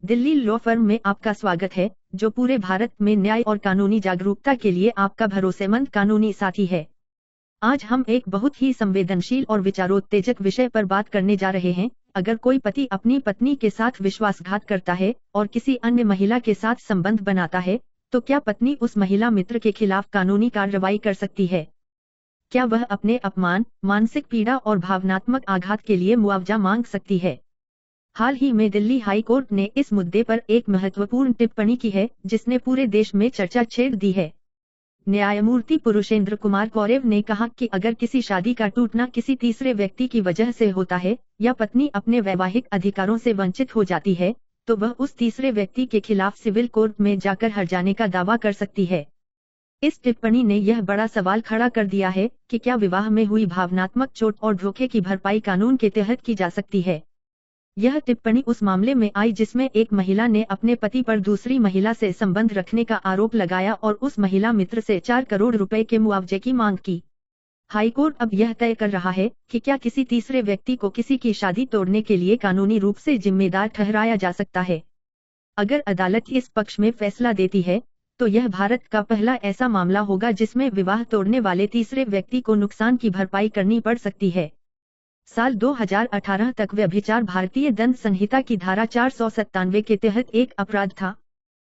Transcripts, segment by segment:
Delhi law firm में आपका स्वागत है, जो पूरे भारत में न्याय और कानूनी जागरूकता के लिए आपका भरोसेमंद कानूनी साथी है। आज हम एक बहुत ही संवेदनशील और विचारोत्तेजक विषय पर बात करने जा रहे हैं। अगर कोई पति अपनी पत्नी के साथ विश्वासघात करता है और किसी अन्य महिला के साथ संबंध बनाता है, तो क्या पत्नी उस महिला मित्र के खिलाफ कानूनी कार्रवाई कर सकती है? क्या वह अपने अपमान, मानसिक पीड़ा और भावनात्मक आघात के लिए मुआवजा मांग सकती है? हाल ही में दिल्ली हाई कोर्ट ने इस मुद्दे पर एक महत्वपूर्ण टिप्पणी की है, जिसने पूरे देश में चर्चा छेड़ दी है। न्यायमूर्ति पुरुषेंद्र कुमार कौरेव ने कहा कि अगर किसी शादी का टूटना किसी तीसरे व्यक्ति की वजह से होता है या पत्नी अपने वैवाहिक अधिकारों से वंचित हो जाती है, तो वह उस तीसरे व्यक्ति के खिलाफ सिविल कोर्ट में जाकर हर्जाने का दावा कर सकती है। इस टिप्पणी ने यह बड़ा सवाल खड़ा कर दिया है कि क्या विवाह में हुई भावनात्मक चोट और धोखे की भरपाई कानून के तहत की जा सकती है। यह टिप्पणी उस मामले में आई जिसमें एक महिला ने अपने पति पर दूसरी महिला से संबंध रखने का आरोप लगाया और उस महिला मित्र से 4 करोड़ रुपए के मुआवजे की मांग की। हाईकोर्ट अब यह तय कर रहा है कि क्या किसी तीसरे व्यक्ति को किसी की शादी तोड़ने के लिए कानूनी रूप से जिम्मेदार ठहराया जा सकता है। अगर अदालत इस पक्ष में फैसला देती है, तो यह भारत का पहला ऐसा मामला होगा जिसमें विवाह तोड़ने वाले तीसरे व्यक्ति को नुकसान की भरपाई करनी पड़ सकती है। साल 2018 तक व्यभिचार भारतीय दंड संहिता की धारा 497 के तहत एक अपराध था,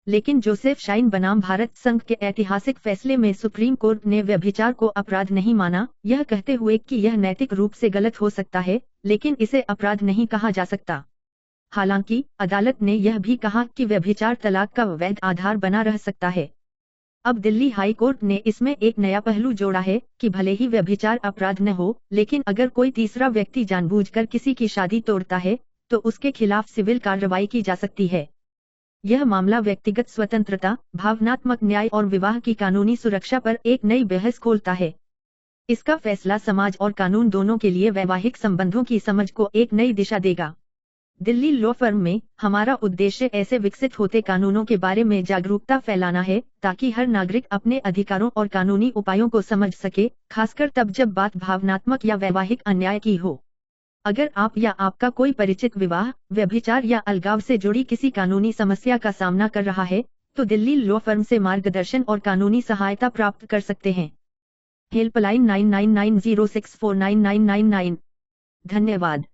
लेकिन जोसेफ शाइन बनाम भारत संघ के ऐतिहासिक फैसले में सुप्रीम कोर्ट ने व्यभिचार को अपराध नहीं माना, यह कहते हुए कि यह नैतिक रूप से गलत हो सकता है, लेकिन इसे अपराध नहीं कहा जा सकता। हालांकि अदालत ने यह भी कहा कि व्यभिचार तलाक का वैध आधार बना रह सकता है। अब दिल्ली हाई कोर्ट ने इसमें एक नया पहलू जोड़ा है कि भले ही व्यभिचार अपराध न हो, लेकिन अगर कोई तीसरा व्यक्ति जानबूझकर किसी की शादी तोड़ता है, तो उसके खिलाफ सिविल कार्रवाई की जा सकती है। यह मामला व्यक्तिगत स्वतंत्रता, भावनात्मक न्याय और विवाह की कानूनी सुरक्षा पर एक नई बहस खोलता है। इसका फैसला समाज और कानून दोनों के लिए वैवाहिक संबंधों की समझ को एक नई दिशा देगा। दिल्ली लॉ फर्म में हमारा उद्देश्य ऐसे विकसित होते कानूनों के बारे में जागरूकता फैलाना है, ताकि हर नागरिक अपने अधिकारों और कानूनी उपायों को समझ सके, खासकर तब जब बात भावनात्मक या वैवाहिक अन्याय की हो। अगर आप या आपका कोई परिचित विवाह, व्यभिचार या अलगाव से जुड़ी किसी कानूनी समस्या का सामना कर रहा है, तो दिल्ली लॉ फर्म से मार्गदर्शन और कानूनी सहायता प्राप्त कर सकते हैं। हेल्पलाइन 9990649999। धन्यवाद।